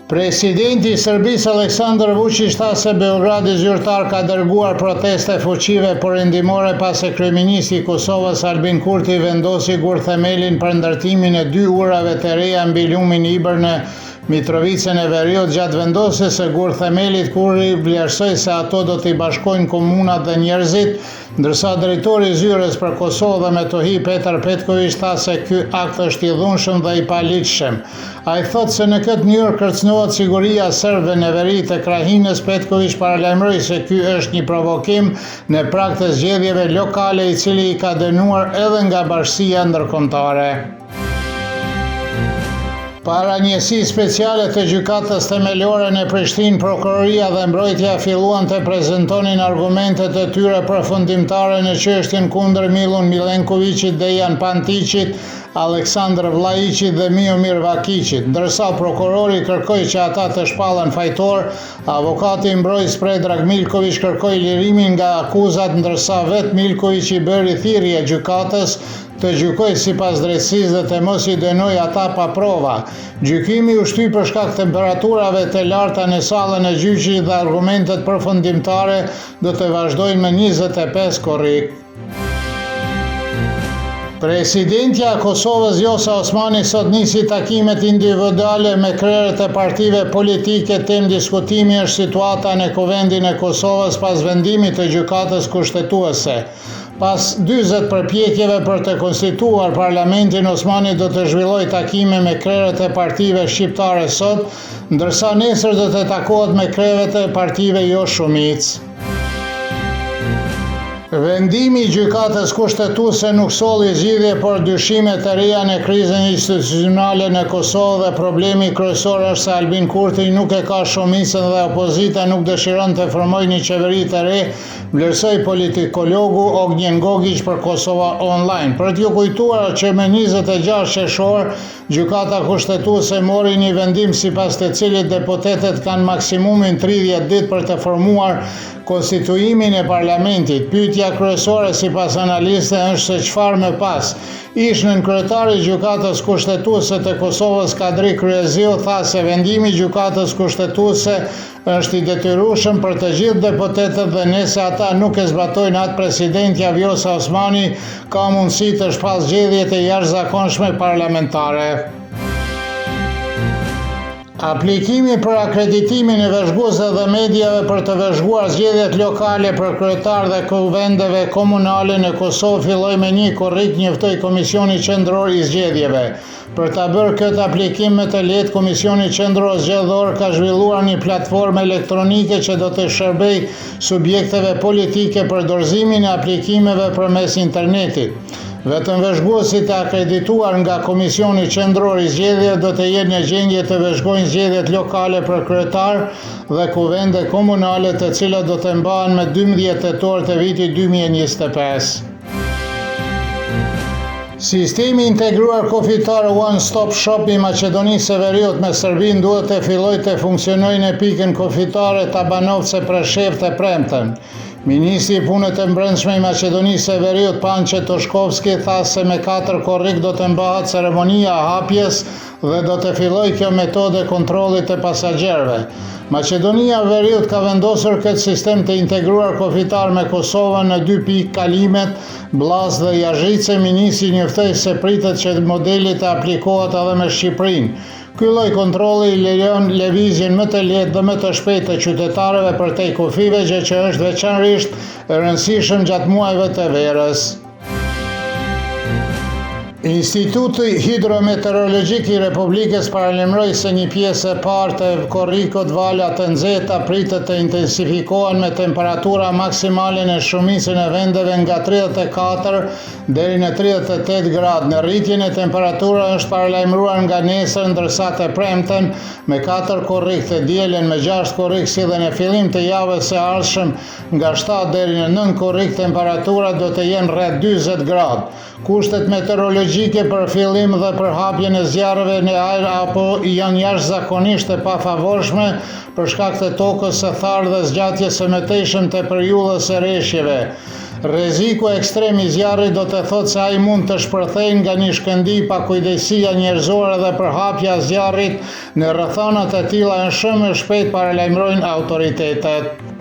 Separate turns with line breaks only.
Presidenti i Serbisë Aleksandar Vučić tha se Beogradi zyrtar ka dërguar proteste fuqive perëndimore pas se kryeministri i Kosovës Albin Kurti vendosi gurthemelin për ndërtimin e 2 urave të reja mbi lumin Ibër në Mitrovicën e Veriut. Gjatë vendosjes së gurthemelit Kurti vlerësoi se ato do t'i bashkojnë komunat dhe njerëzit, ndërsa drejtori i zyrës për Kosovë dhe Metohi Petar Petković tha se ky akt është i dhunshëm dhe i paligjshëm. Ai thotë se në këtë mënyrë kërcënohet siguria e serbëve në veri të Krahinës. Petković paralajmëroi se ky është një provokim në prag të zgjedhjeve lokale i cili i ka dënuar edhe nga Bashkia Ndërkombëtare. Para njësi speciale të gjykatës themelore në Prishtinë, prokuroria dhe mbrojtja filluan të prezantonin argumentet e tyre përfundimtare në çështjen kundër Milun Milenkovićit, Dejan Pantićit, Aleksandr Vlaiçit dhe Miomir Vakiçit. Ndërsa prokurori kërkoi që ata të shpallen fajtor, avokati i mbrojtës Predrag Milković kërkoi lirimin nga akuzat, ndërsa vetë Milković i bëri thirrje gjykatës të gjykoj sipas drejtësisë dhe të mos i dënoj ata pa prova. Gjykimi u shtyp për shkak temperaturave të larta në sallën e gjyqit dhe argumentet përfundimtare do të vazhdojnë me 25 korrik. Presidentja e Kosovës Vjosa Osmani sot nisi takimet individuale me krerët e partive politike. Temë diskutimi është situata në Kuvendin e Kosovës pas vendimit të gjykatës kushtetuese. Pas 40 përpjekjeve për të konstituar parlamentin, Osmani do të zhvillojë takime me krerët e partive shqiptare sot, ndërsa nesër do të takohet me krerët e partive jo shumicë. Vendimi i gjykatës kushtetuese nuk solli zgjidhje, por dyshime të reja në krizën institucionale në Kosovë dhe problemi kryesor është se Albin Kurti nuk e ka shumicën dhe opozita nuk dëshiron të formojë një qeveri të re, vlerësoi politikologu Ognjen Gogić për Kosova Online. Për t'ju kujtuar që me 26 qershor gjykata kushtetuese mori një vendim sipas të cilit deputetët kanë maksimumin 30 ditë për të formuar konstituimin e parlamentit. Pyetja kryesore sipas analistëve është se çfarë më pas. Ish-nën kryetari i gjykatës kushtetuese të Kosovës Kadri Kryeziu tha se vendimi i gjykatës kushtetuese është i detyrueshëm për të gjithë deputetët dhe nëse ata nuk e zbatojnë atë, presidentja Vjosa Osmani ka mundësi të shpallë zgjedhje të jashtëzakonshme parlamentare. Aplikimi për akreditimin e vëzhguesve dhe mediave për të vëzhguar zgjedhjet lokale për kryetar dhe kuvendeve komunale në Kosovë filloi me një korrik, njoftoi Komisioni Qendror i Zgjedhjeve. Për ta bërë këtë aplikim më të lehtë, Komisioni Qendror Zgjedhor ka zhvilluar një platformë elektronike që do të shërbejë subjekteve politike për dorëzimin e aplikimeve përmes internetit. Vetëm vëzhguesit e akredituar nga Komisioni Qendror i Zgjedhjeve do të jenë në gjendje të vëzhgojnë zgjedhjet lokale për kryetar dhe kuvende komunale, të cilat do të mbahen me 12 tetor të vitit 2025. Sistemi integruar kufitar One Stop Shop i Maqedonisë së Veriut me Serbinë duhet të fillojë të funksionojë në pikën kufitare Tabanovce Preshevë të premten. Ministri i Punëve të Brendshme i Maqedonisë së Veriut Pançe Toshkovski tha se me 4 korrik do të mbahet ceremonia e hapjes dhe do të fillojë kjo metodë kontrollit të pasagjerëve. Maqedonia e Veriut ka vendosur këtë sistem të integruar kufitar me Kosovën në 2 pikë kalimet, Bllaz dhe Yazhice. Ministri njoftoi se pritet që modeli të aplikohet edhe me Shqipërinë. Ky lloj kontrolli lejon lëvizjen më të lehtë dhe më të shpejtë të qytetarëve përtej kufive, gjë që është veçanërisht e rëndësishme gjatë muajve të verës. Instituti Hidrometeorologjik i Republikës paralajmëroi se një pjesë e parë të korrikut vala të nxehta pritet të intensifikohen me temperatura maksimale në shumicën e vendeve nga 34 deri në 38 gradë. Në rritjen e temperaturës është paralajmëruar nga nesër, ndërsa të premten me 4 korrik, të dielën me 6 korrik, si dhe në fillim të javës së ardhshëm nga 7 deri në 9 korrik, temperaturat do të jenë rreth 40 gradë. Kushtet meteorologjike për fillim dhe për hapjen e zjarreve në ajër apo janë jashtëzakonisht e pafavorshme për shkak të tokës së tharë dhe zgjatjes së mëtejshëm të periudhës së rreshjeve. Rreziku ekstrem i zjarrit do të thotë se ai mund të shpërthejë nga një shkëndij pa kujdesia njerëzore dhe përhapja e zjarrit në rrethana të tilla në shumë shpejt paralajmërojnë autoritetet.